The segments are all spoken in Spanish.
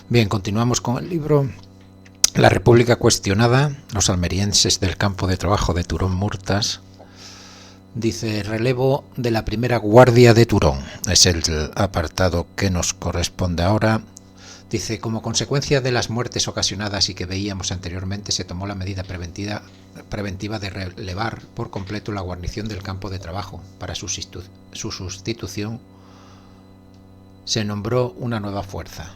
Bien, continuamos con el libro La República cuestionada, los almerienses del campo de trabajo de Turón Murtas. Dice, relevo de la primera guardia de Turón. Es el apartado que nos corresponde ahora. Dice, como consecuencia de las muertes ocasionadas y que veíamos anteriormente, se tomó la medida preventiva de relevar por completo la guarnición del campo de trabajo. Para su sustitución se nombró una nueva fuerza.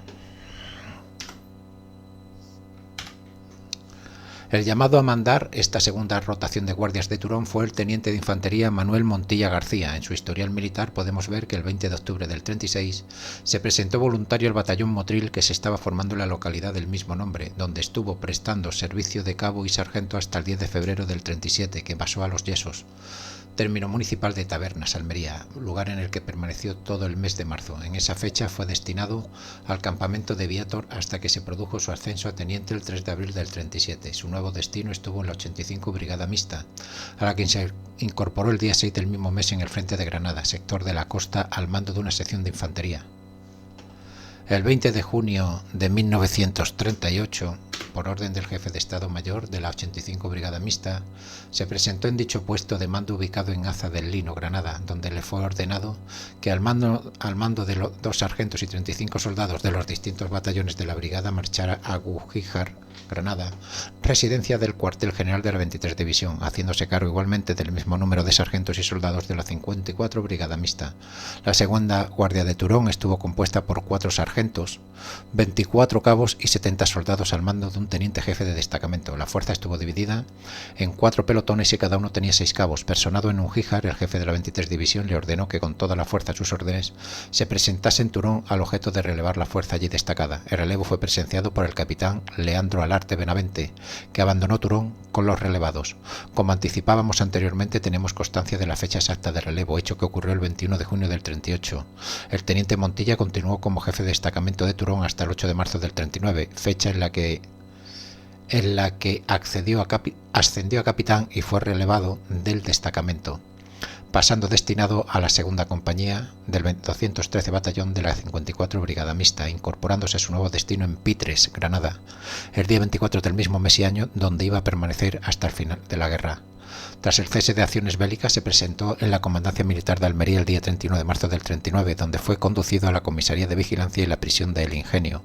El llamado a mandar esta segunda rotación de guardias de Turón fue el teniente de infantería Manuel Montilla García. En su historial militar podemos ver que el 20 de octubre del 36 se presentó voluntario al batallón Motril que se estaba formando en la localidad del mismo nombre, donde estuvo prestando servicio de cabo y sargento hasta el 10 de febrero del 37, que pasó a Los Yesos, término municipal de Tabernas, Almería, lugar en el que permaneció todo el mes de marzo. En esa fecha fue destinado al campamento de Viator hasta que se produjo su ascenso a teniente el 3 de abril del 37. Su nuevo destino estuvo en la 85 Brigada Mixta, a la que se incorporó el día 6 del mismo mes en el frente de Granada, sector de la costa, al mando de una sección de infantería. El 20 de junio de 1938, por orden del jefe de Estado Mayor de la 85 Brigada Mixta, se presentó en dicho puesto de mando ubicado en Aza del Lino, Granada, donde le fue ordenado que al mando de los 2 sargentos y 35 soldados de los distintos batallones de la brigada marchara a Gugíjar, Granada, residencia del cuartel general de la 23 División, haciéndose cargo igualmente del mismo número de sargentos y soldados de la 54 Brigada Mixta. La segunda Guardia de Turón estuvo compuesta por 4 sargentos, 24 cabos y 70 soldados al mando de un teniente jefe de destacamento. La fuerza estuvo dividida en 4 pelotones y cada uno tenía 6 cabos. Personado en Ungíjar, el jefe de la 23 División le ordenó que con toda la fuerza a sus órdenes se presentase en Turón al objeto de relevar la fuerza allí destacada. El relevo fue presenciado por el capitán Leandro Alarte Benavente, que abandonó Turón con los relevados. Como anticipábamos anteriormente, tenemos constancia de la fecha exacta de relevo, hecho que ocurrió el 21 de junio del 38. El teniente Montilla continuó como jefe de destacamento de Turón hasta el 8 de marzo del 39, fecha en la que ascendió a capitán y fue relevado del destacamento, pasando destinado a la segunda compañía del 213 batallón de la 54 Brigada Mixta, incorporándose a su nuevo destino en Pitres, Granada, el día 24 del mismo mes y año, donde iba a permanecer hasta el final de la guerra. Tras el cese de acciones bélicas, se presentó en la Comandancia Militar de Almería el día 31 de marzo del 39, donde fue conducido a la Comisaría de Vigilancia y la prisión de El Ingenio,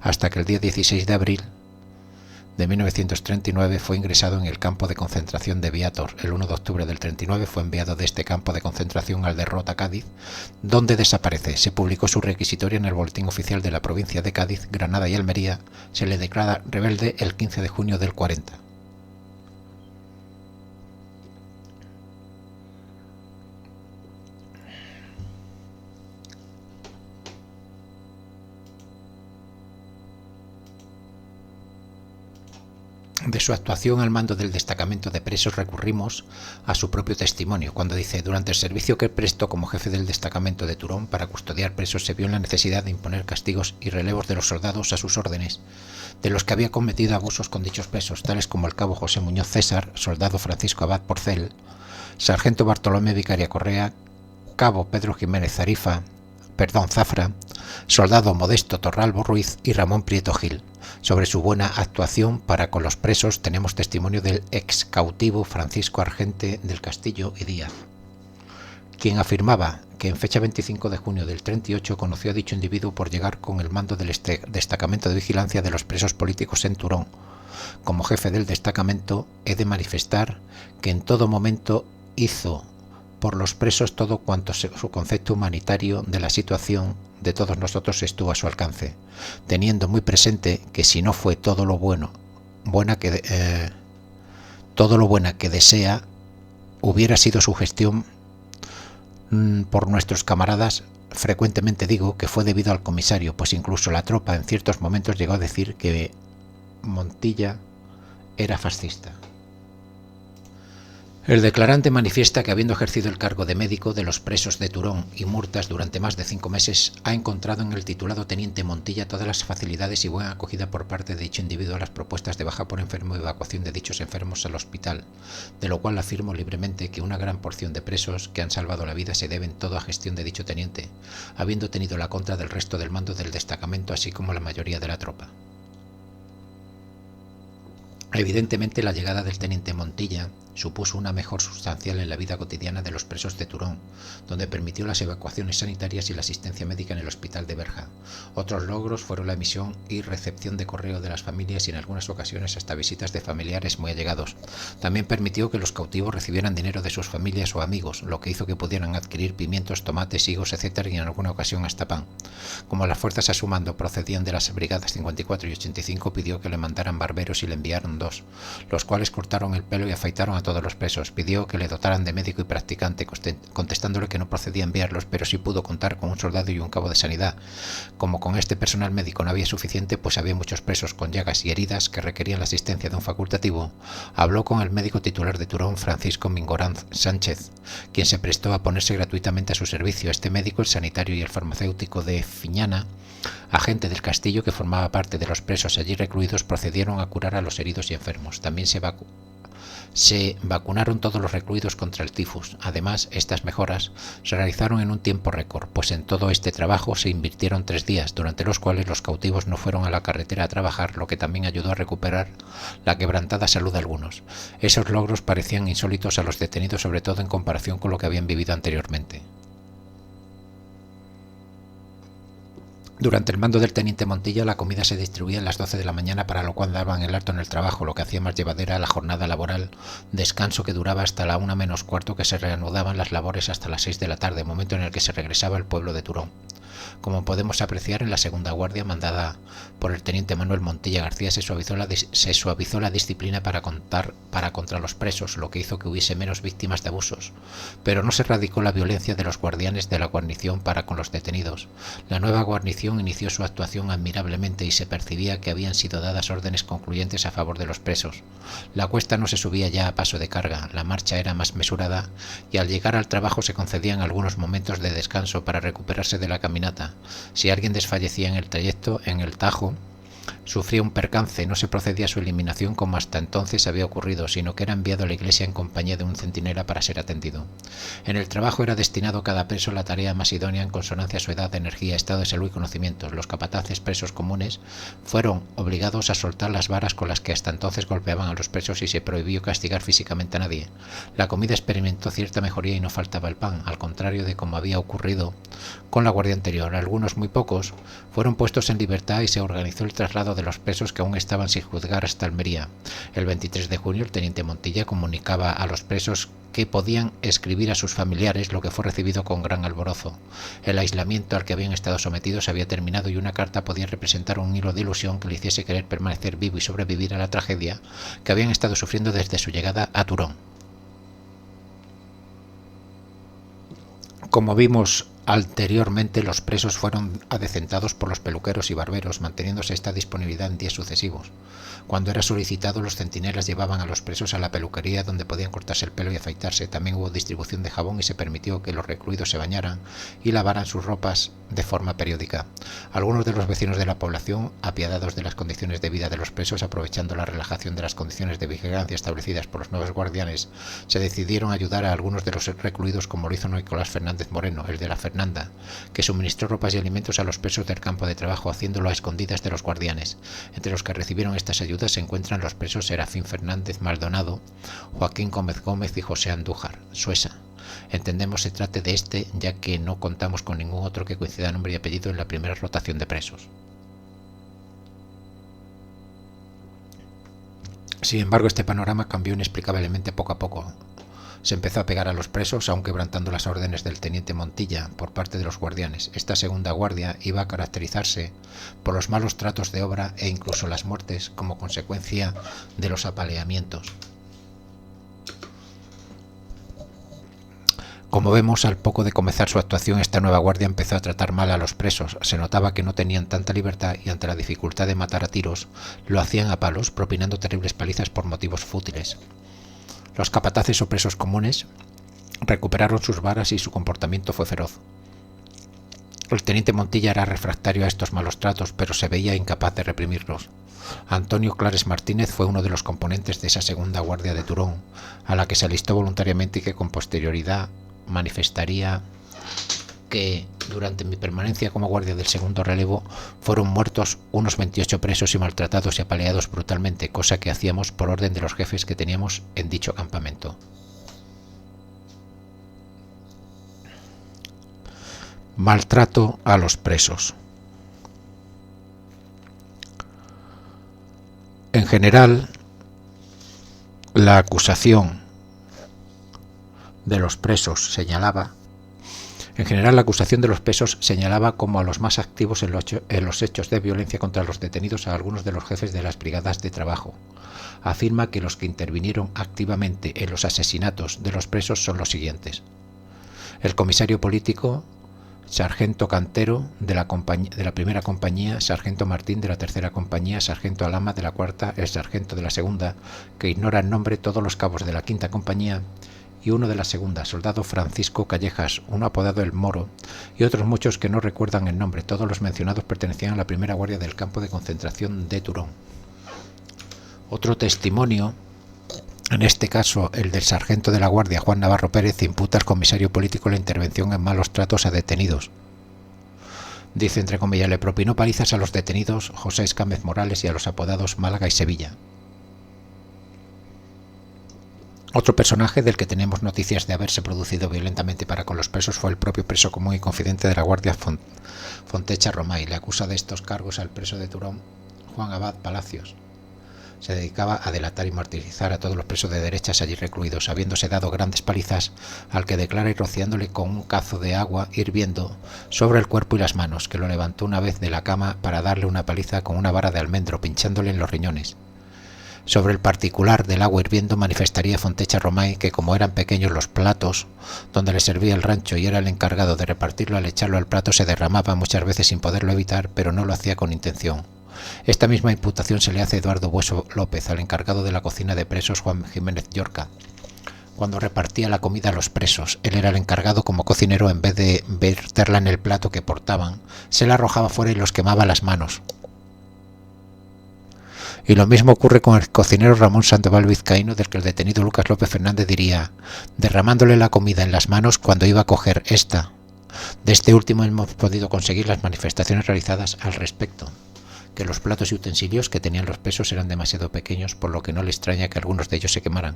hasta que el día 16 de abril de 1939 fue ingresado en el campo de concentración de Viator. El 1 de octubre del 39 fue enviado de este campo de concentración al de Rota, Cádiz, donde desaparece. Se publicó su requisitoria en el Boletín Oficial de la provincia de Cádiz, Granada y Almería. Se le declara rebelde el 15 de junio del 40. De su actuación al mando del destacamento de presos recurrimos a su propio testimonio, cuando dice: durante el servicio que prestó como jefe del destacamento de Turón para custodiar presos, se vio en la necesidad de imponer castigos y relevos de los soldados a sus órdenes, de los que había cometido abusos con dichos presos, tales como el cabo José Muñoz César, soldado Francisco Abad Porcel, sargento Bartolomé Vicaria Correa, cabo Pedro Jiménez Zafra, soldado Modesto Torralbo Ruiz y Ramón Prieto Gil. Sobre su buena actuación para con los presos tenemos testimonio del ex cautivo Francisco Argente del Castillo y Díaz, quien afirmaba que en fecha 25 de junio del 38 conoció a dicho individuo por llegar con el mando del destacamento de vigilancia de los presos políticos en Turón. Como jefe del destacamento he de manifestar que en todo momento hizo por los presos todo cuanto su concepto humanitario de la situación de todos nosotros estuvo a su alcance, teniendo muy presente que si no fue todo lo buena que desea, hubiera sido su gestión por nuestros camaradas. Frecuentemente digo que fue debido al comisario, pues incluso la tropa en ciertos momentos llegó a decir que Montilla era fascista. El declarante manifiesta que, habiendo ejercido el cargo de médico de los presos de Turón y Murtas durante más de 5 meses, ha encontrado en el titulado teniente Montilla todas las facilidades y buena acogida por parte de dicho individuo a las propuestas de baja por enfermo y evacuación de dichos enfermos al hospital, de lo cual afirmo libremente que una gran porción de presos que han salvado la vida se deben todo a gestión de dicho teniente, habiendo tenido la contra del resto del mando del destacamento así como la mayoría de la tropa. Evidentemente, la llegada del teniente Montilla supuso una mejora sustancial en la vida cotidiana de los presos de Turón, donde permitió las evacuaciones sanitarias y la asistencia médica en el hospital de Berja. Otros logros fueron la emisión y recepción de correo de las familias y en algunas ocasiones hasta visitas de familiares muy allegados. También permitió que los cautivos recibieran dinero de sus familias o amigos, lo que hizo que pudieran adquirir pimientos, tomates, higos, etc. y en alguna ocasión hasta pan. Como las fuerzas a su mando procedían de las brigadas 54 y 85, pidió que le mandaran barberos y le enviaron 2, los cuales cortaron el pelo y afeitaron a todos los presos. Pidió que le dotaran de médico y practicante, contestándole que no procedía a enviarlos, pero sí pudo contar con un soldado y un cabo de sanidad. Como con este personal médico no había suficiente, pues había muchos presos con llagas y heridas que requerían la asistencia de un facultativo, habló con el médico titular de Turón, Francisco Mingorán Sánchez, quien se prestó a ponerse gratuitamente a su servicio. Este médico, el sanitario y el farmacéutico de Fiñana, agente del castillo que formaba parte de los presos allí recluidos, procedieron a curar a los heridos y enfermos. También se vacunaron todos los recluidos contra el tifus. Además, estas mejoras se realizaron en un tiempo récord, pues en todo este trabajo se invirtieron 3 días, durante los cuales los cautivos no fueron a la carretera a trabajar, lo que también ayudó a recuperar la quebrantada salud de algunos. Esos logros parecían insólitos a los detenidos, sobre todo en comparación con lo que habían vivido anteriormente. Durante el mando del teniente Montilla, la comida se distribuía a las 12 de la mañana, para lo cual daban el alto en el trabajo, lo que hacía más llevadera la jornada laboral, descanso que duraba hasta la 1 menos cuarto, que se reanudaban las labores hasta las 6 de la tarde, momento en el que se regresaba al pueblo de Turón. Como podemos apreciar, en la segunda guardia, mandada por el teniente Manuel Montilla García, se suavizó la disciplina para contra los presos, lo que hizo que hubiese menos víctimas de abusos, pero no se erradicó la violencia de los guardianes de la guarnición para con los detenidos. La nueva guarnición inició su actuación admirablemente y se percibía que habían sido dadas órdenes concluyentes a favor de los presos. La cuesta no se subía ya a paso de carga, la marcha era más mesurada y al llegar al trabajo se concedían algunos momentos de descanso para recuperarse de la caminata. Si alguien desfallecía en el trayecto, en el Tajo, sufría un percance, no se procedía a su eliminación como hasta entonces había ocurrido, sino que era enviado a la iglesia en compañía de un centinela para ser atendido. En el trabajo era destinado cada preso la tarea más idónea en consonancia a su edad, energía, estado de salud y conocimientos. Los capataces presos comunes fueron obligados a soltar las varas con las que hasta entonces golpeaban a los presos y se prohibió castigar físicamente a nadie. La comida experimentó cierta mejoría y no faltaba el pan, al contrario de como había ocurrido con la guardia anterior. Algunos, muy pocos, fueron puestos en libertad y se organizó el traslado de los presos que aún estaban sin juzgar hasta Almería. El 23 de junio el teniente Montilla comunicaba a los presos que podían escribir a sus familiares, lo que fue recibido con gran alborozo. El aislamiento al que habían estado sometidos había terminado y una carta podía representar un hilo de ilusión que le hiciese querer permanecer vivo y sobrevivir a la tragedia que habían estado sufriendo desde su llegada a Turón. Como vimos anteriormente, los presos fueron adecentados por los peluqueros y barberos, manteniéndose esta disponibilidad en días sucesivos. Cuando era solicitado, los centinelas llevaban a los presos a la peluquería donde podían cortarse el pelo y afeitarse. También hubo distribución de jabón y se permitió que los recluidos se bañaran y lavaran sus ropas de forma periódica. Algunos de los vecinos de la población, apiadados de las condiciones de vida de los presos, aprovechando la relajación de las condiciones de vigilancia establecidas por los nuevos guardianes, se decidieron a ayudar a algunos de los recluidos, como lo hizo Nicolás Fernández Moreno, el de la Fernanda, que suministró ropas y alimentos a los presos del campo de trabajo, haciéndolo a escondidas de los guardianes. Entre los que recibieron estas ayudas se encuentran los presos Serafín Fernández Maldonado, Joaquín Gómez Gómez y José Andújar Suesa. Entendemos se trate de este, ya que no contamos con ningún otro que coincida nombre y apellido en la primera rotación de presos. Sin embargo, este panorama cambió inexplicablemente poco a poco. Se empezó a pegar a los presos, aun quebrantando las órdenes del teniente Montilla por parte de los guardianes. Esta segunda guardia iba a caracterizarse por los malos tratos de obra e incluso las muertes como consecuencia de los apaleamientos. Como vemos, al poco de comenzar su actuación, esta nueva guardia empezó a tratar mal a los presos. Se notaba que no tenían tanta libertad y ante la dificultad de matar a tiros, lo hacían a palos, propinando terribles palizas por motivos fútiles. Los capataces o presos comunes recuperaron sus varas y su comportamiento fue feroz. El teniente Montilla era refractario a estos malos tratos, pero se veía incapaz de reprimirlos. Antonio Clares Martínez fue uno de los componentes de esa segunda guardia de Turón, a la que se alistó voluntariamente y que con posterioridad manifestaría que durante mi permanencia como guardia del segundo relevo fueron muertos unos 28 presos y maltratados y apaleados brutalmente, cosa que hacíamos por orden de los jefes que teníamos en dicho campamento. Maltrato a los presos. En general, la acusación de los presos señalaba como a los más activos en los hechos de violencia contra los detenidos a algunos de los jefes de las brigadas de trabajo. Afirma que los que intervinieron activamente en los asesinatos de los presos son los siguientes: el comisario político, sargento Cantero de la primera compañía, sargento Martín de la tercera compañía, sargento Alama de la cuarta, el sargento de la segunda, que ignora el nombre, todos los cabos de la quinta compañía, y uno de la segunda, soldado Francisco Callejas, uno apodado El Moro, y otros muchos que no recuerdan el nombre. Todos los mencionados pertenecían a la primera guardia del campo de concentración de Turón. Otro testimonio, en este caso el del sargento de la guardia Juan Navarro Pérez, imputa al comisario político la intervención en malos tratos a detenidos. Dice, entre comillas, le propinó palizas a los detenidos José Escámez Morales y a los apodados Málaga y Sevilla. Otro personaje del que tenemos noticias de haberse producido violentamente para con los presos fue el propio preso común y confidente de la guardia Fontecha Romay. Le acusa de estos cargos al preso de Turón Juan Abad Palacios. Se dedicaba a delatar y martirizar a todos los presos de derechas allí recluidos, habiéndose dado grandes palizas al que declara y rociándole con un cazo de agua hirviendo sobre el cuerpo y las manos, que lo levantó una vez de la cama para darle una paliza con una vara de almendro, pinchándole en los riñones. Sobre el particular del agua hirviendo manifestaría Fontecha Romay que, como eran pequeños los platos donde le servía el rancho y era el encargado de repartirlo, al echarlo al plato se derramaba muchas veces sin poderlo evitar, pero no lo hacía con intención. Esta misma imputación se le hace a Eduardo Bueso López, al encargado de la cocina de presos Juan Jiménez Llorca. Cuando repartía la comida a los presos, él era el encargado como cocinero. En vez de verterla en el plato que portaban, se la arrojaba fuera y los quemaba las manos. Y lo mismo ocurre con el cocinero Ramón Sandoval Vizcaíno, del que el detenido Lucas López Fernández diría, derramándole la comida en las manos cuando iba a coger esta. De este último hemos podido conseguir las manifestaciones realizadas al respecto, que los platos y utensilios que tenían los presos eran demasiado pequeños, por lo que no le extraña que algunos de ellos se quemaran,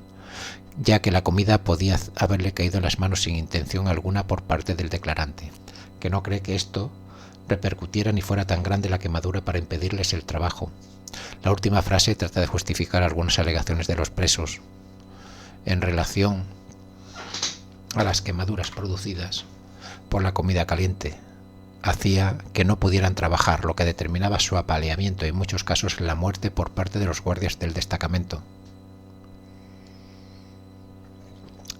ya que la comida podía haberle caído en las manos sin intención alguna por parte del declarante, que no cree que esto repercutiera ni fuera tan grande la quemadura para impedirles el trabajo. La última frase trata de justificar algunas alegaciones de los presos en relación a las quemaduras producidas por la comida caliente. Hacía que no pudieran trabajar, lo que determinaba su apaleamiento y en muchos casos la muerte por parte de los guardias del destacamento.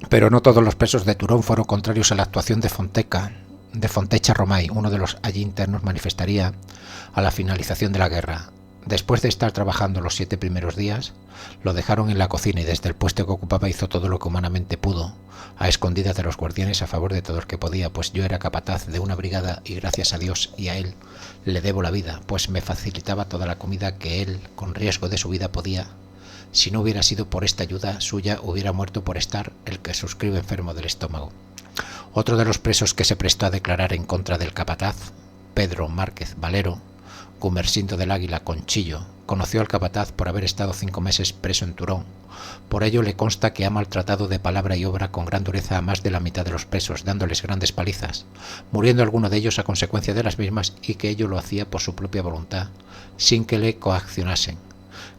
Pero no todos los presos de Turón fueron contrarios a la actuación de Fontecha Romay. Uno de los allí internos manifestaría a la finalización de la guerra. Después de estar trabajando los 7 primeros días, lo dejaron en la cocina y desde el puesto que ocupaba hizo todo lo que humanamente pudo, a escondidas de los guardianes, a favor de todo el que podía, pues yo era capataz de una brigada y gracias a Dios y a él le debo la vida, pues me facilitaba toda la comida que él, con riesgo de su vida, podía. Si no hubiera sido por esta ayuda suya, hubiera muerto por estar el que suscribe enfermo del estómago. Otro de los presos que se prestó a declarar en contra del capataz, Pedro Márquez Valero, Gumersindo del Águila Conchillo, conoció al capataz por haber estado 5 meses preso en Turón. Por ello le consta que ha maltratado de palabra y obra con gran dureza a más de la mitad de los presos, dándoles grandes palizas, muriendo alguno de ellos a consecuencia de las mismas, y que ello lo hacía por su propia voluntad, sin que le coaccionasen.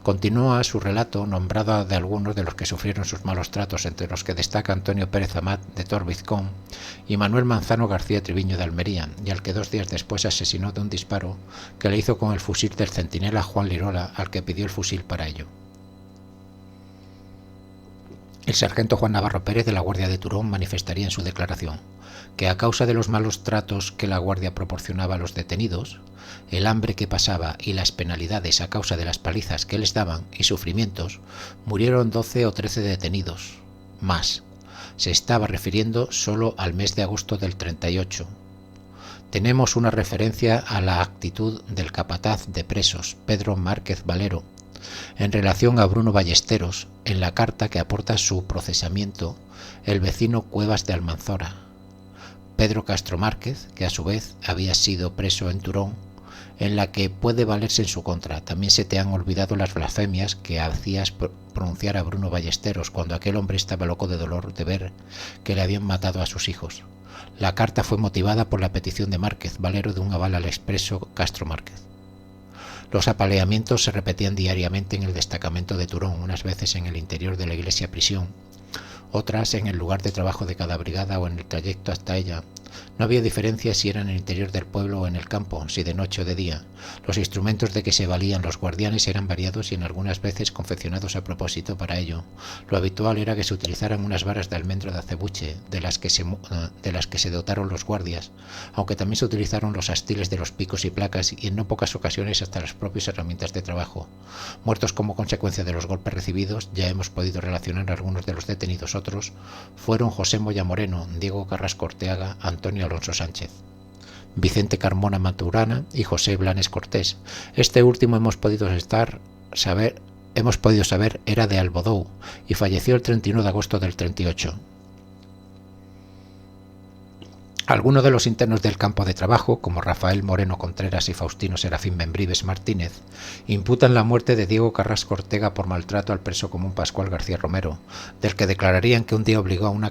Continúa su relato nombrado de algunos de los que sufrieron sus malos tratos, entre los que destaca Antonio Pérez Amat de Torbizcón y Manuel Manzano García Triviño de Almería, y al que 2 días después asesinó de un disparo que le hizo con el fusil del centinela Juan Lirola, al que pidió el fusil para ello. El sargento Juan Navarro Pérez de la Guardia de Turón manifestaría en su declaración que a causa de los malos tratos que la Guardia proporcionaba a los detenidos, el hambre que pasaba y las penalidades a causa de las palizas que les daban y sufrimientos, murieron 12 o 13 detenidos, Más. Se estaba refiriendo solo al mes de agosto del 38. Tenemos una referencia a la actitud del capataz de presos, Pedro Márquez Valero, en relación a Bruno Ballesteros, en la carta que aporta su procesamiento el vecino Cuevas de Almanzora. Pedro Castro Márquez, que a su vez había sido preso en Turón, en la que puede valerse en su contra. También se te han olvidado las blasfemias que hacías pronunciar a Bruno Ballesteros cuando aquel hombre estaba loco de dolor de ver que le habían matado a sus hijos. La carta fue motivada por la petición de Márquez Valero de un aval al expreso Castro Márquez. Los apaleamientos se repetían diariamente en el destacamento de Turón, unas veces en el interior de la iglesia prisión, otras en el lugar de trabajo de cada brigada o en el trayecto hasta ella. No había diferencia si era en el interior del pueblo o en el campo, si de noche o de día. Los instrumentos de que se valían los guardianes eran variados y en algunas veces confeccionados a propósito para ello. Lo habitual era que se utilizaran unas varas de almendro de acebuche, de las que se dotaron los guardias, aunque también se utilizaron los astiles de los picos y placas y en no pocas ocasiones hasta las propias herramientas de trabajo. Muertos como consecuencia de los golpes recibidos, ya hemos podido relacionar algunos de los detenidos. Otros fueron José Moya Moreno, Diego Carrasco Orteaga, Antonio Alonso Sánchez, Vicente Carmona Maturana y José Blanes Cortés. Este último hemos podido saber era de Albodou y falleció el 31 de agosto del 38. Algunos de los internos del campo de trabajo, como Rafael Moreno Contreras y Faustino Serafín Membrives Martínez, imputan la muerte de Diego Carrasco Ortega por maltrato al preso común Pascual García Romero, del que declararían que un día obligó a un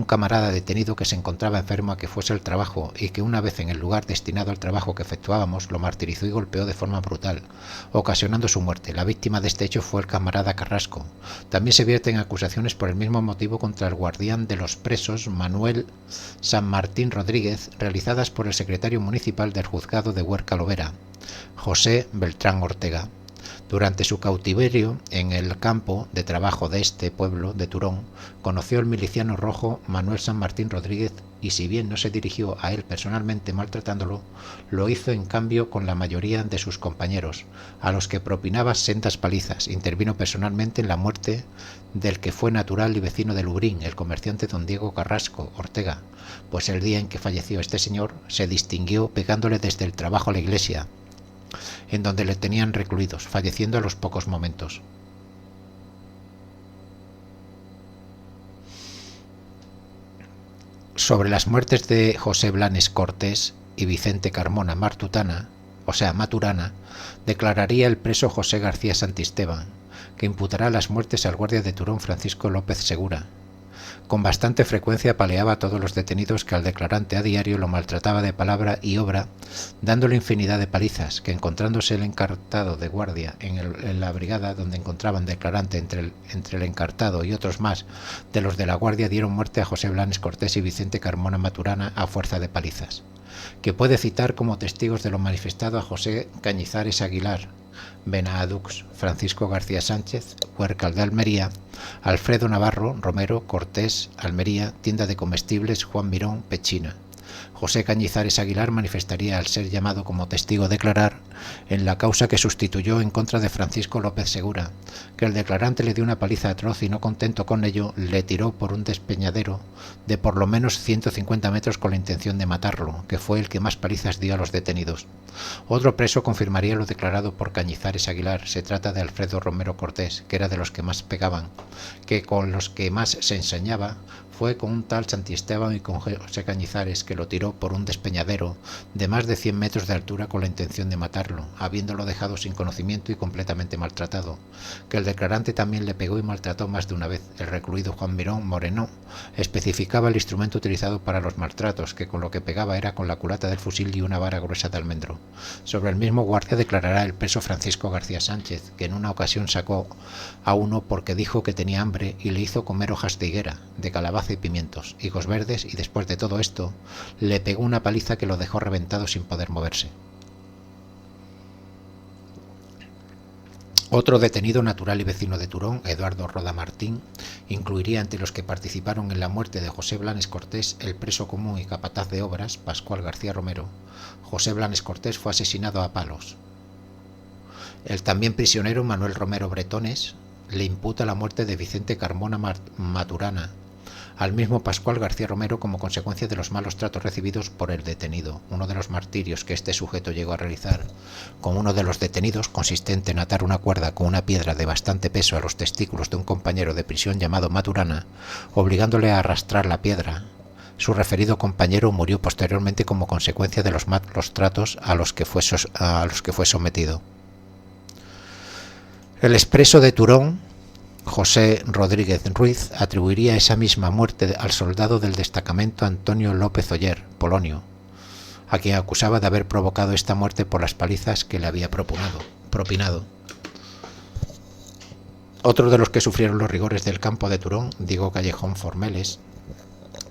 camarada detenido que se encontraba enfermo a que fuese al trabajo y que una vez en el lugar destinado al trabajo que efectuábamos lo martirizó y golpeó de forma brutal, ocasionando su muerte. La víctima de este hecho fue el camarada Carrasco. También se vierten acusaciones por el mismo motivo contra el guardián de los presos, Manuel San Martín Rodríguez, realizadas por el secretario municipal del juzgado de Huerca Lovera, José Beltrán Ortega. Durante su cautiverio en el campo de trabajo de este pueblo de Turón, conoció al miliciano rojo Manuel San Martín Rodríguez y si bien no se dirigió a él personalmente maltratándolo, lo hizo en cambio con la mayoría de sus compañeros, a los que propinaba sendas palizas. Intervino personalmente en la muerte del que fue natural y vecino de Lubrín, el comerciante don Diego Carrasco Ortega, pues el día en que falleció este señor se distinguió pegándole desde el trabajo a la iglesia, en donde le tenían recluidos, falleciendo a los pocos momentos. Sobre las muertes de José Blanes Cortés y Vicente Carmona Maturana, declararía el preso José García Santisteban, que imputará las muertes al guardia de Turón Francisco López Segura. Con bastante frecuencia apaleaba a todos los detenidos que al declarante a diario lo maltrataba de palabra y obra, dándole infinidad de palizas, que encontrándose el encartado de guardia en la brigada donde encontraban declarante entre el encartado y otros más de los de la guardia, dieron muerte a José Blanes Cortés y Vicente Carmona Maturana a fuerza de palizas, que puede citar como testigos de lo manifestado a José Cañizares Aguilar, Benadux, Francisco García Sánchez, Huércal de Almería, Alfredo Navarro, Romero, Cortés, Almería, tienda de comestibles Juan Mirón, Pechina. José Cañizares Aguilar manifestaría al ser llamado como testigo a declarar en la causa que sustituyó en contra de Francisco López Segura, que el declarante le dio una paliza atroz y no contento con ello le tiró por un despeñadero de por lo menos 150 metros con la intención de matarlo, que fue el que más palizas dio a los detenidos. Otro preso confirmaría lo declarado por Cañizares Aguilar. Se trata de Alfredo Romero Cortés, que era de los que más pegaban, que con los que más se enseñaba fue con un tal Santisteban y con José Cañizares, que lo tiró por un despeñadero de más de 100 metros de altura con la intención de matarlo, habiéndolo dejado sin conocimiento y completamente maltratado, que el declarante también le pegó y maltrató más de una vez. El recluido Juan Mirón Moreno especificaba el instrumento utilizado para los maltratos, que con lo que pegaba era con la culata del fusil y una vara gruesa de almendro. Sobre el mismo guardia declarará el preso Francisco García Sánchez, que en una ocasión sacó a uno porque dijo que tenía hambre y le hizo comer hojas de higuera, de calabaza y pimientos, higos verdes, y después de todo esto le pegó una paliza que lo dejó reventado sin poder moverse. Otro detenido natural y vecino de Turón, Eduardo Roda Martín, incluiría entre los que participaron en la muerte de José Blanes Cortés el preso común y capataz de obras Pascual García Romero. José Blanes Cortés fue asesinado a palos. El también prisionero Manuel Romero Bretones le imputa la muerte de Vicente Carmona Maturana al mismo Pascual García Romero como consecuencia de los malos tratos recibidos por el detenido. Uno de los martirios que este sujeto llegó a realizar con uno de los detenidos, consistente en atar una cuerda con una piedra de bastante peso a los testículos de un compañero de prisión llamado Maturana, obligándole a arrastrar la piedra. Su referido compañero murió posteriormente como consecuencia de los malos tratos a los que fue sometido. El expreso de Turón, José Rodríguez Ruiz, atribuiría esa misma muerte al soldado del destacamento Antonio López Oller, Polonio, a quien acusaba de haber provocado esta muerte por las palizas que le había propinado. Otro de los que sufrieron los rigores del campo de Turón, Diego Callejón Formeles,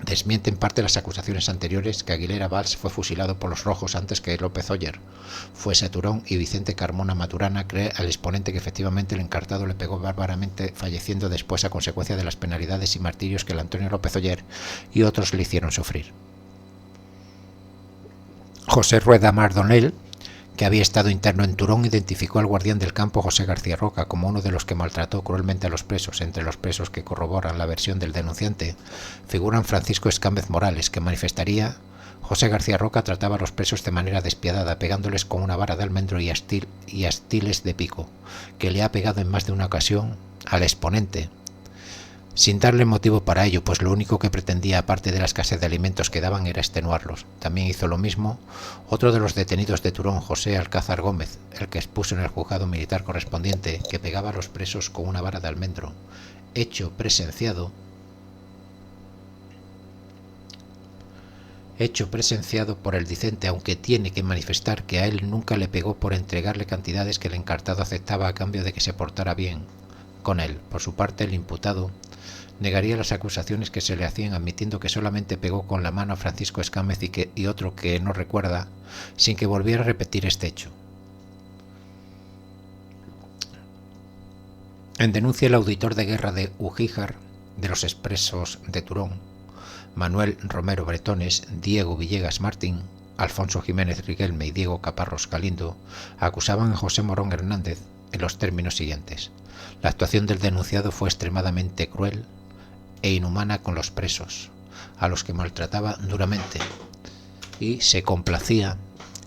desmiente en parte las acusaciones anteriores que Aguilera Valls fue fusilado por los rojos antes que López Oller fuese a Turón, y Vicente Carmona Maturana cree al exponente que efectivamente el encartado le pegó bárbaramente, falleciendo después a consecuencia de las penalidades y martirios que el Antonio López Oller y otros le hicieron sufrir. José Rueda Mardonell, que había estado interno en Turón, identificó al guardián del campo José García Roca como uno de los que maltrató cruelmente a los presos. Entre los presos que corroboran la versión del denunciante figuran Francisco Escámez Morales, que manifestaría: José García Roca trataba a los presos de manera despiadada, pegándoles con una vara de almendro y astiles de pico, que le ha pegado en más de una ocasión al exponente, sin darle motivo para ello, pues lo único que pretendía, aparte de la escasez de alimentos que daban, era extenuarlos. También hizo lo mismo otro de los detenidos de Turón, José Alcázar Gómez, el que expuso en el juzgado militar correspondiente, que pegaba a los presos con una vara de almendro, hecho presenciado por el dicente, aunque tiene que manifestar que a él nunca le pegó por entregarle cantidades que el encartado aceptaba a cambio de que se portara bien con él. Por su parte, el imputado negaría las acusaciones que se le hacían, admitiendo que solamente pegó con la mano a Francisco Escámez y otro que no recuerda, sin que volviera a repetir este hecho. En denuncia, el auditor de guerra de Ugíjar, de los expresos de Turón, Manuel Romero Bretones, Diego Villegas Martín, Alfonso Jiménez Riquelme y Diego Caparros Galindo, acusaban a José Morón Hernández en los términos siguientes: la actuación del denunciado fue extremadamente cruel e inhumana con los presos, a los que maltrataba duramente, y se complacía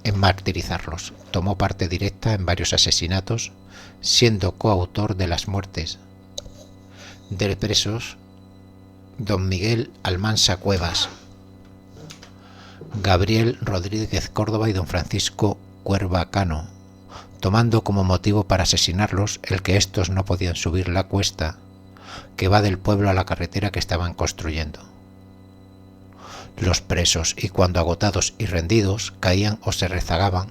en martirizarlos. Tomó parte directa en varios asesinatos, siendo coautor de las muertes de presos don Miguel Almansa Cuevas, Gabriel Rodríguez Córdoba y don Francisco Cuerva Cano, tomando como motivo para asesinarlos el que estos no podían subir la cuesta que va del pueblo a la carretera que estaban construyendo. Los presos, y cuando agotados y rendidos caían o se rezagaban,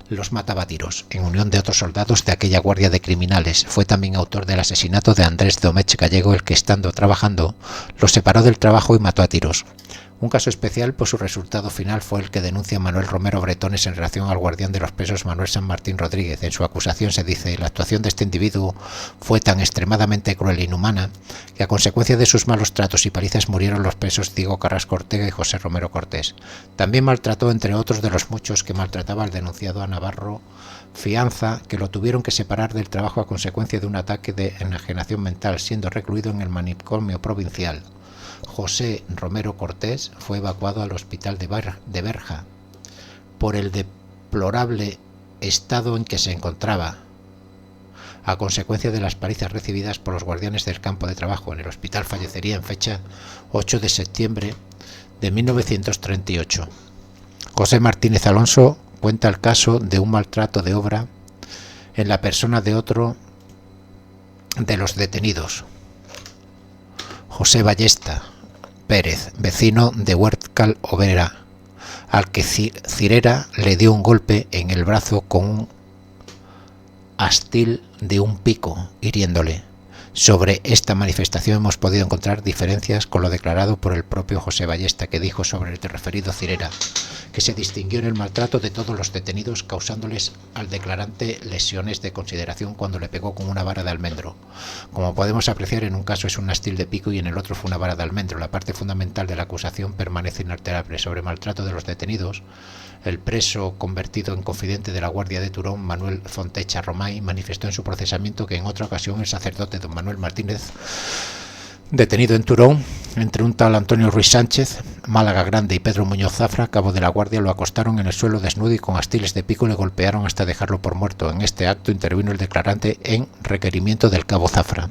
los mataba a tiros, en unión de otros soldados de aquella guardia de criminales. Fue también autor del asesinato de Andrés Domecq Gallego, el que, estando trabajando, los separó del trabajo y mató a tiros. Un caso especial por su resultado final fue el que denuncia Manuel Romero Bretones en relación al guardián de los presos Manuel San Martín Rodríguez. En su acusación se dice: la actuación de este individuo fue tan extremadamente cruel e inhumana que a consecuencia de sus malos tratos y palizas murieron los presos Diego Carrasco Ortega y José Romero Cortés. También maltrató, entre otros de los muchos que maltrataba al denunciado, a Navarro Fianza, que lo tuvieron que separar del trabajo a consecuencia de un ataque de enajenación mental, siendo recluido en el manicomio provincial. José Romero Cortés fue evacuado al hospital de Berja por el deplorable estado en que se encontraba, a consecuencia de las palizas recibidas por los guardianes del campo de trabajo. En el hospital fallecería en fecha 8 de septiembre de 1938. José Martínez Alonso cuenta el caso de un maltrato de obra en la persona de otro de los detenidos, José Ballesta Pérez, vecino de Huércal Overa, al que Cirera le dio un golpe en el brazo con un astil de un pico, hiriéndole. Sobre esta manifestación hemos podido encontrar diferencias con lo declarado por el propio José Ballesta, que dijo sobre el referido Cirera que se distinguió en el maltrato de todos los detenidos, causándoles al declarante lesiones de consideración cuando le pegó con una vara de almendro. Como podemos apreciar, en un caso es un astil de pico y en el otro fue una vara de almendro. La parte fundamental de la acusación permanece inalterable. Sobre maltrato de los detenidos, El preso, convertido en confidente de la Guardia de Turón, Manuel Fontecha Romay, manifestó en su procesamiento que en otra ocasión el sacerdote don Manuel Martínez, detenido en Turón, entre un tal Antonio Ruiz Sánchez, Málaga Grande y Pedro Muñoz Zafra, cabo de la Guardia, lo acostaron en el suelo desnudo y con astiles de pico le golpearon hasta dejarlo por muerto. En este acto intervino el declarante en requerimiento del cabo Zafra.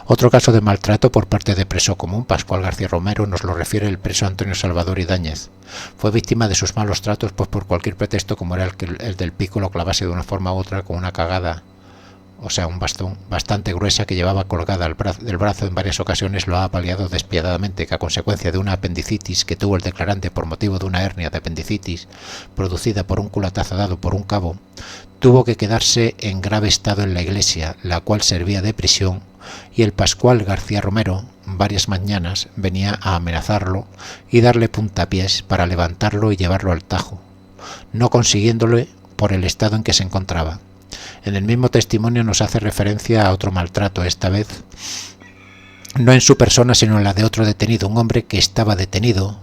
Otro caso de maltrato por parte de preso común, Pascual García Romero, nos lo refiere el preso Antonio Salvador Ibáñez. Fue víctima de sus malos tratos, pues por cualquier pretexto, como era el del pico, lo clavase de una forma u otra con una cagada, o sea, un bastón bastante gruesa que llevaba colgada del brazo en varias ocasiones, lo ha apaleado despiadadamente, que a consecuencia de una apendicitis que tuvo el declarante por motivo de una hernia de apendicitis producida por un culatazo dado por un cabo, tuvo que quedarse en grave estado en la iglesia, la cual servía de prisión, y el Pascual García Romero varias mañanas venía a amenazarlo y darle puntapiés para levantarlo y llevarlo al Tajo, no consiguiéndole por el estado en que se encontraba. En el mismo testimonio nos hace referencia a otro maltrato, esta vez no en su persona sino en la de otro detenido. Un hombre que estaba detenido,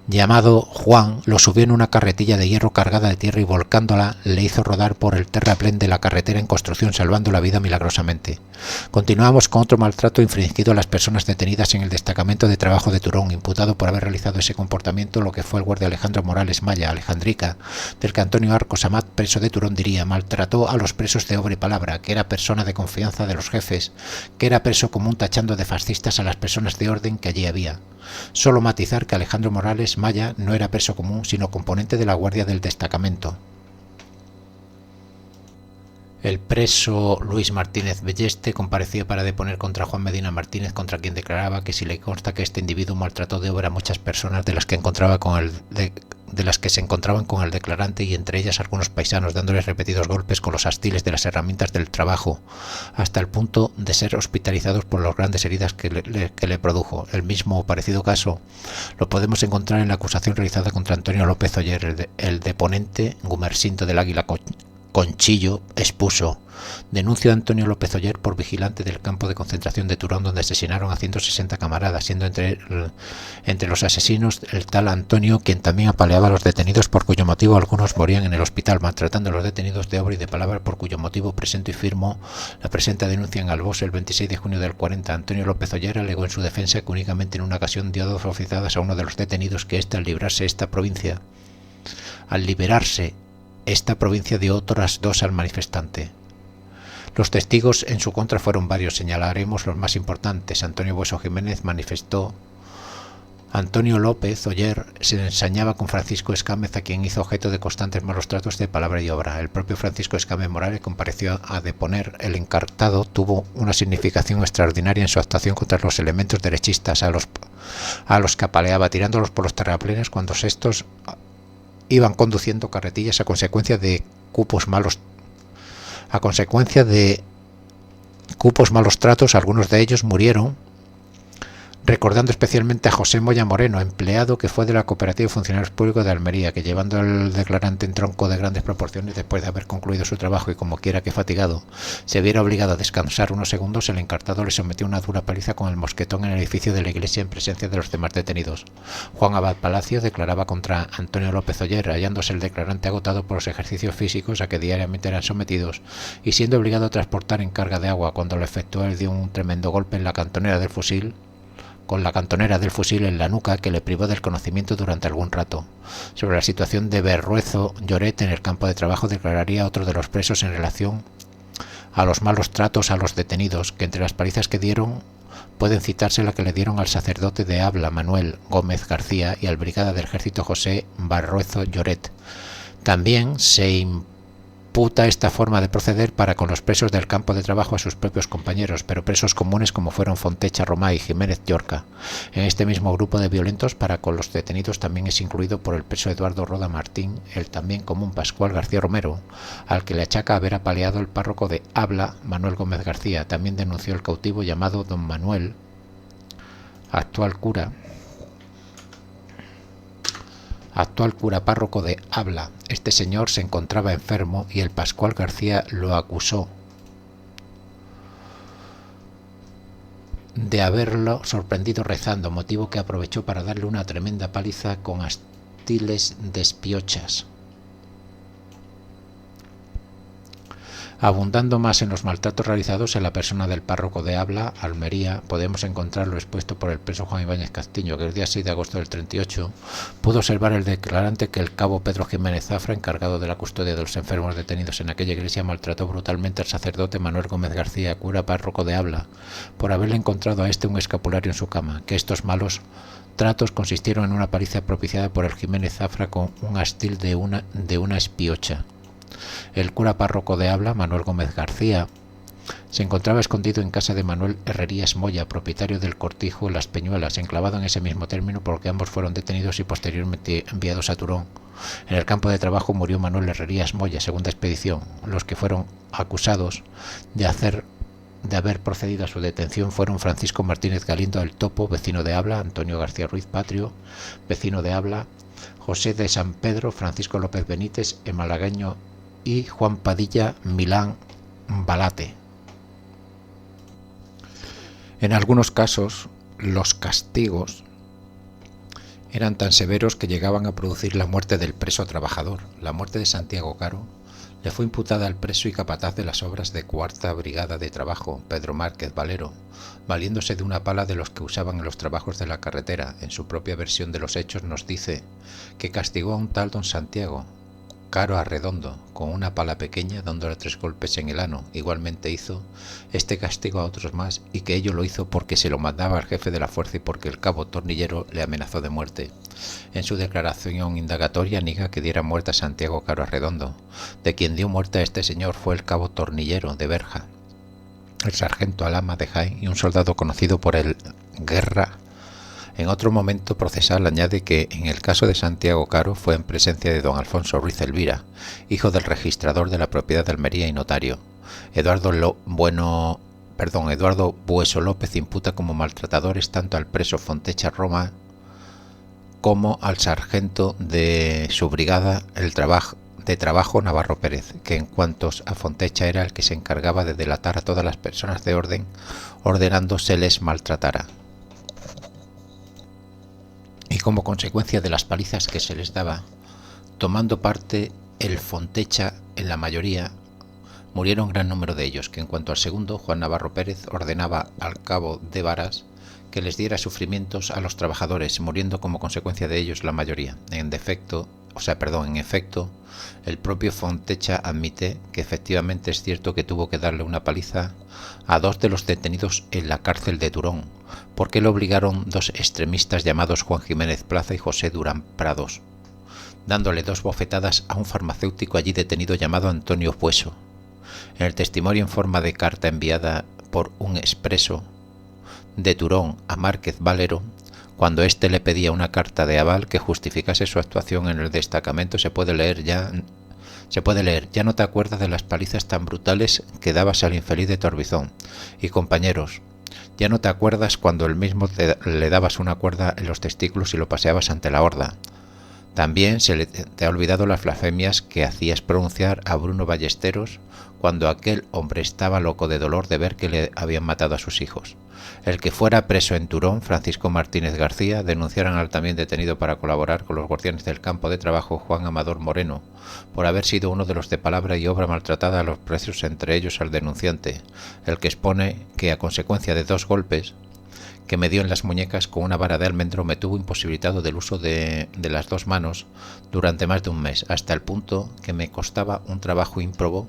llamado Juan, lo subió en una carretilla de hierro cargada de tierra y volcándola le hizo rodar por el terraplén de la carretera en construcción, salvando la vida milagrosamente. Continuamos con otro maltrato infringido a las personas detenidas en el destacamento de trabajo de Turón, imputado por haber realizado ese comportamiento. Lo que fue el guardia Alejandro Morales Maya, Alejandrica, del que Antonio Arcos Amat, preso de Turón, diría: maltrató a los presos de obra y palabra, que era persona de confianza de los jefes, que era preso común, tachando de fascistas a las personas de orden que allí había. Solo matizar que Alejandro Morales Maya no era preso común, sino componente de la guardia del destacamento. El preso Luis Martínez Belleste compareció para deponer contra Juan Medina Martínez, contra quien declaraba que si le consta que este individuo maltrató de obra a muchas personas de las que se encontraban con el declarante, y entre ellas algunos paisanos, dándoles repetidos golpes con los astiles de las herramientas del trabajo, hasta el punto de ser hospitalizados por las grandes heridas que le produjo. El mismo o parecido caso lo podemos encontrar en la acusación realizada contra Antonio López Oller. El deponente Gumersinto del Águila Conchillo expuso: denuncio a Antonio López Oller por vigilante del campo de concentración de Turón, donde asesinaron a 160 camaradas, siendo entre los asesinos el tal Antonio, quien también apaleaba a los detenidos, por cuyo motivo algunos morían en el hospital, maltratando a los detenidos de obra y de palabra, por cuyo motivo presento y firmo la presente denuncia en Albos el 26 de junio del 40. Antonio López Oller alegó en su defensa que únicamente en una ocasión dio 2 oficiadas a uno de los detenidos, que éste al liberarse esta provincia dio otras 2 al manifestante. Los testigos en su contra fueron varios, señalaremos los más importantes. Antonio Bueso Jiménez manifestó: Antonio López Oller se ensañaba con Francisco Escámez, a quien hizo objeto de constantes malos tratos de palabra y obra. El propio Francisco Escámez Morales compareció a deponer. El encartado tuvo una significación extraordinaria en su actuación contra los elementos derechistas, a los que apaleaba, tirándolos por los terraplenes cuando estos iban conduciendo carretillas a consecuencia de cupos malos tratos. Algunos de ellos murieron, recordando especialmente a José Moya Moreno, empleado que fue de la Cooperativa de Funcionarios Públicos de Almería, que llevando al declarante en tronco de grandes proporciones, después de haber concluido su trabajo y como quiera que fatigado, se viera obligado a descansar unos segundos, el encartado le sometió a una dura paliza con el mosquetón en el edificio de la iglesia en presencia de los demás detenidos. Juan Abad Palacio declaraba contra Antonio López Oller, hallándose el declarante agotado por los ejercicios físicos a que diariamente eran sometidos y siendo obligado a transportar en carga de agua. Cuando lo efectuó, él dio un tremendo golpe en la cantonera del fusil en la nuca, que le privó del conocimiento durante algún rato. Sobre la situación de Berruezo Lloret en el campo de trabajo declararía otro de los presos en relación a los malos tratos a los detenidos, que entre las palizas que dieron pueden citarse la que le dieron al sacerdote de Abla Manuel Gómez García y al brigada del ejército José Berruezo Lloret. También se imputa esta forma de proceder para con los presos del campo de trabajo a sus propios compañeros, pero presos comunes como fueron Fontecha Romay y Jiménez Llorca. En este mismo grupo de violentos para con los detenidos también es incluido por el preso Eduardo Roda Martín el también común Pascual García Romero, al que le achaca haber apaleado el párroco de Abla Manuel Gómez García. También denunció el cautivo llamado don Manuel, actual cura párroco de Abla. Este señor se encontraba enfermo y el Pascual García lo acusó de haberlo sorprendido rezando, motivo que aprovechó para darle una tremenda paliza con astiles despiochas. Abundando más en los maltratos realizados en la persona del párroco de Abla, Almería, podemos encontrar lo expuesto por el preso Juan Ibáñez Castillo, que el día 6 de agosto del 38 pudo observar el declarante que el cabo Pedro Jiménez Zafra, encargado de la custodia de los enfermos detenidos en aquella iglesia, maltrató brutalmente al sacerdote Manuel Gómez García, cura párroco de Abla, por haberle encontrado a este un escapulario en su cama, que estos malos tratos consistieron en una paliza propiciada por el Jiménez Zafra con un astil de una espiocha. El cura párroco de Abla, Manuel Gómez García, se encontraba escondido en casa de Manuel Herrerías Moya, propietario del cortijo Las Peñuelas, enclavado en ese mismo término porque ambos fueron detenidos y posteriormente enviados a Turón. En el campo de trabajo murió Manuel Herrerías Moya, segunda expedición. Los que fueron acusados de haber procedido a su detención fueron Francisco Martínez Galindo el Topo, vecino de Abla, Antonio García Ruiz Patrio, vecino de Abla, José de San Pedro, Francisco López Benítez, el malagueño, y Juan Padilla Milán Balate. En algunos casos, los castigos eran tan severos que llegaban a producir la muerte del preso trabajador. La muerte de Santiago Caro le fue imputada al preso y capataz de las obras de Cuarta Brigada de Trabajo, Pedro Márquez Valero, valiéndose de una pala de los que usaban en los trabajos de la carretera. En su propia versión de los hechos nos dice que castigó a un tal don Santiago Caro Arredondo con una pala pequeña, dándole 3 golpes en el ano. Igualmente hizo este castigo a otros más, y que ello lo hizo porque se lo mandaba al jefe de la fuerza y porque el cabo Tornillero le amenazó de muerte. En su declaración indagatoria niega que diera muerte a Santiago Caro Arredondo. De quien dio muerte a este señor fue el cabo Tornillero de Berja, el sargento Alama de Jaén y un soldado conocido por el Guerra. En otro momento procesal añade que en el caso de Santiago Caro fue en presencia de don Alfonso Ruiz Elvira, hijo del registrador de la propiedad de Almería y notario. Eduardo Bueso López imputa como maltratadores tanto al preso Fontecha Roma como al sargento de su brigada de trabajo Navarro Pérez, que en cuantos a Fontecha era el que se encargaba de delatar a todas las personas de orden, ordenando se les maltratara. Y como consecuencia de las palizas que se les daba, tomando parte el Fontecha en la mayoría, murieron gran número de ellos, que en cuanto al segundo, Juan Navarro Pérez, ordenaba al cabo de Varas que les diera sufrimientos a los trabajadores, muriendo como consecuencia de ellos la mayoría. En efecto, el propio Fontecha admite que efectivamente es cierto que tuvo que darle una paliza a 2 de los detenidos en la cárcel de Turón, porque le obligaron 2 extremistas llamados Juan Jiménez Plaza y José Durán Prados, dándole 2 bofetadas a un farmacéutico allí detenido llamado Antonio Bueso. En el testimonio en forma de carta enviada por un expreso de Turón a Márquez Valero, cuando éste le pedía una carta de aval que justificase su actuación en el destacamento, se puede leer, ya no te acuerdas de las palizas tan brutales que dabas al infeliz de Torbizón. Y compañeros, ya no te acuerdas cuando él mismo le dabas una cuerda en los testículos y lo paseabas ante la horda. También te ha olvidado las blasfemias que hacías pronunciar a Bruno Ballesteros cuando aquel hombre estaba loco de dolor de ver que le habían matado a sus hijos. El que fuera preso en Turón, Francisco Martínez García, denunciaron al también detenido para colaborar con los guardianes del campo de trabajo Juan Amador Moreno, por haber sido uno de los de palabra y obra maltratada a los presos, entre ellos al denunciante, el que expone que a consecuencia de 2 golpes que me dio en las muñecas con una vara de almendro me tuvo imposibilitado del uso de las 2 manos durante más de un mes, hasta el punto que me costaba un trabajo ímprobo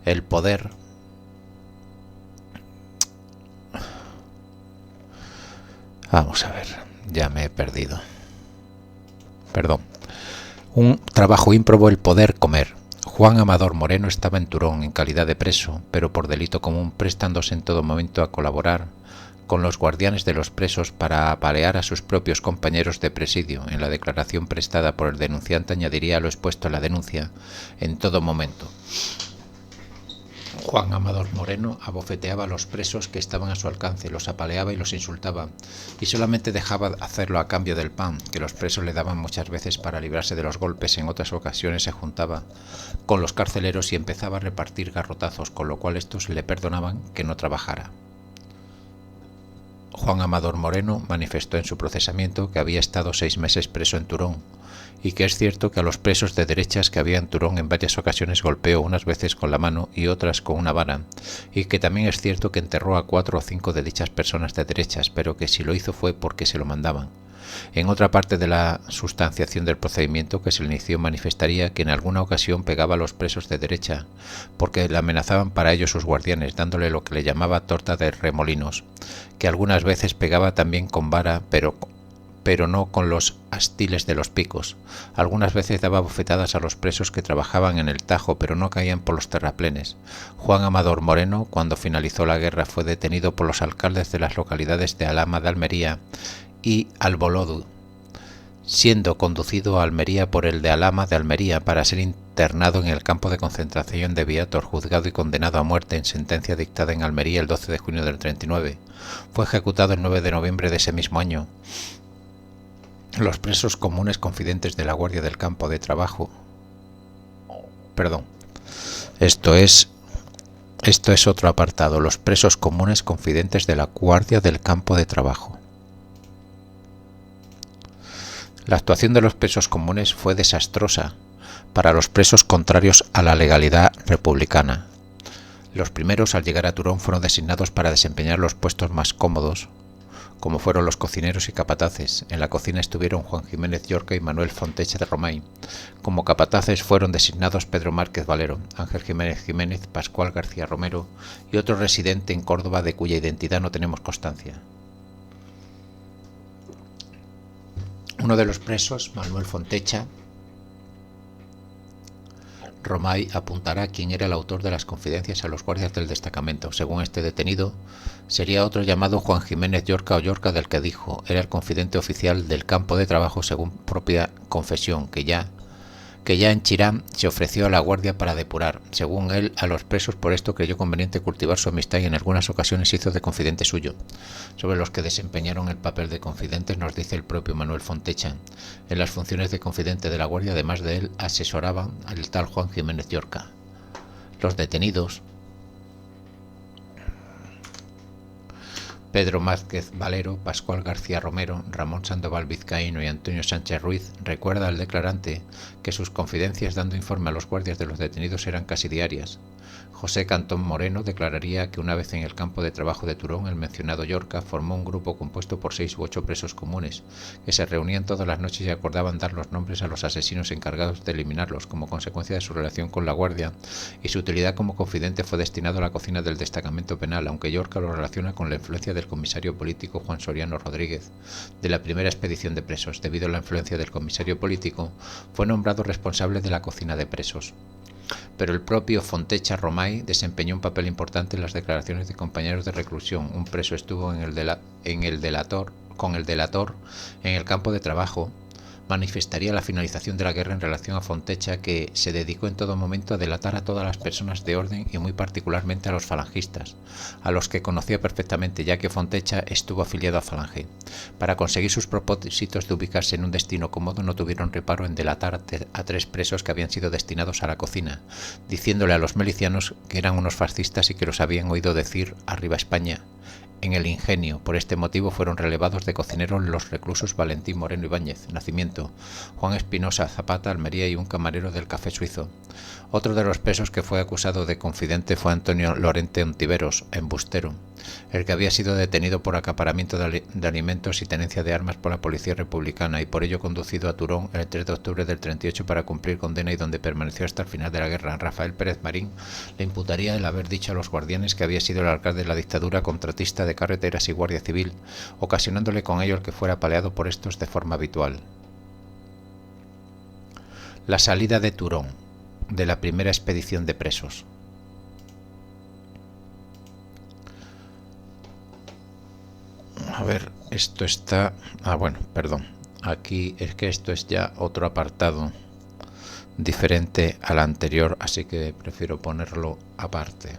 el poder Vamos a ver, ya me he perdido. Perdón. Un trabajo ímprobo el poder comer. Juan Amador Moreno estaba en Turón en calidad de preso, pero por delito común, prestándose en todo momento a colaborar con los guardianes de los presos para apalear a sus propios compañeros de presidio. En la declaración prestada por el denunciante añadiría lo expuesto en la denuncia en todo momento. Juan Amador Moreno abofeteaba a los presos que estaban a su alcance, los apaleaba y los insultaba, y solamente dejaba hacerlo a cambio del pan, que los presos le daban muchas veces para librarse de los golpes. En otras ocasiones se juntaba con los carceleros y empezaba a repartir garrotazos, con lo cual estos le perdonaban que no trabajara. Juan Amador Moreno manifestó en su procesamiento que había estado 6 meses preso en Turón y que es cierto que a los presos de derechas que había en Turón en varias ocasiones golpeó, unas veces con la mano y otras con una vara, y que también es cierto que enterró a 4 o 5 de dichas personas de derechas, pero que si lo hizo fue porque se lo mandaban. En otra parte de la sustanciación del procedimiento que se le inició manifestaría que en alguna ocasión pegaba a los presos de derecha, porque le amenazaban para ellos sus guardianes, dándole lo que le llamaba torta de remolinos, que algunas veces pegaba también con vara, pero no con los astiles de los picos. Algunas veces daba bofetadas a los presos que trabajaban en el Tajo, pero no caían por los terraplenes. Juan Amador Moreno, cuando finalizó la guerra, fue detenido por los alcaldes de las localidades de Alhama de Almería y Albolodu, siendo conducido a Almería por el de Alhama de Almería para ser internado en el campo de concentración de Viator, juzgado y condenado a muerte en sentencia dictada en Almería el 12 de junio del 39. Fue ejecutado el 9 de noviembre de ese mismo año. Los presos comunes confidentes de la Guardia del Campo de Trabajo. Esto es otro apartado. Los presos comunes confidentes de la Guardia del Campo de Trabajo. La actuación de los presos comunes fue desastrosa para los presos contrarios a la legalidad republicana. Los primeros, al llegar a Turón, fueron designados para desempeñar los puestos más cómodos, como fueron los cocineros y capataces. En la cocina estuvieron Juan Jiménez Llorca y Manuel Fontecha de Romay. Como capataces fueron designados Pedro Márquez Valero, Ángel Jiménez Jiménez, Pascual García Romero y otro residente en Córdoba de cuya identidad no tenemos constancia. Uno de los presos, Manuel Fontecha Romay, apuntará quién era el autor de las confidencias a los guardias del destacamento. Según este detenido, sería otro llamado Juan Jiménez Llorca o Llorca, del que dijo era el confidente oficial del campo de trabajo, según propia confesión, que ya en Chirán se ofreció a la guardia para depurar, según él, a los presos. Por esto creyó conveniente cultivar su amistad y en algunas ocasiones hizo de confidente suyo. Sobre los que desempeñaron el papel de confidentes nos dice el propio Manuel Fontecha. En las funciones de confidente de la guardia, además de él, asesoraban al tal Juan Jiménez Llorca. Los detenidos: Pedro Márquez Valero, Pascual García Romero, Ramón Sandoval Vizcaíno y Antonio Sánchez Ruiz. Recuerda al declarante que sus confidencias dando informe a los guardias de los detenidos eran casi diarias. José Cantón Moreno declararía que una vez en el campo de trabajo de Turón, el mencionado Llorca formó un grupo compuesto por 6 u 8 presos comunes, que se reunían todas las noches y acordaban dar los nombres a los asesinos encargados de eliminarlos. Como consecuencia de su relación con la guardia y su utilidad como confidente, fue destinado a la cocina del destacamento penal, aunque Llorca lo relaciona con la influencia del comisario político Juan Soriano Rodríguez de la primera expedición de presos. Debido a la influencia del comisario político, fue nombrado responsable de la cocina de presos. Pero el propio Fontecha Romay desempeñó un papel importante en las declaraciones de compañeros de reclusión. Un preso estuvo con el delator en el campo de trabajo. Manifestaría la finalización de la guerra en relación a Fontecha, que se dedicó en todo momento a delatar a todas las personas de orden y muy particularmente a los falangistas, a los que conocía perfectamente, ya que Fontecha estuvo afiliado a Falange. Para conseguir sus propósitos de ubicarse en un destino cómodo, no tuvieron reparo en delatar a 3 presos que habían sido destinados a la cocina, diciéndole a los milicianos que eran unos fascistas y que los habían oído decir «Arriba España» en el Ingenio. Por este motivo fueron relevados de cocineros los reclusos Valentín Moreno Ibáñez, Nacimiento, Juan Espinosa Zapata, Almería, y un camarero del Café Suizo. Otro de los presos que fue acusado de confidente fue Antonio Lorente Ontiveros, embustero, el que había sido detenido por acaparamiento de alimentos y tenencia de armas por la policía republicana y por ello conducido a Turón el 3 de octubre del 38 para cumplir condena, y donde permaneció hasta el final de la guerra. Rafael Pérez Marín le imputaría el haber dicho a los guardianes que había sido el alcalde de la dictadura, contratista de carreteras y guardia civil, ocasionándole con ello el que fuera apaleado por estos de forma habitual. La salida de Turón de la primera expedición de presos. A ver, esto está... Aquí es que esto es ya otro apartado diferente al anterior, así que prefiero ponerlo aparte.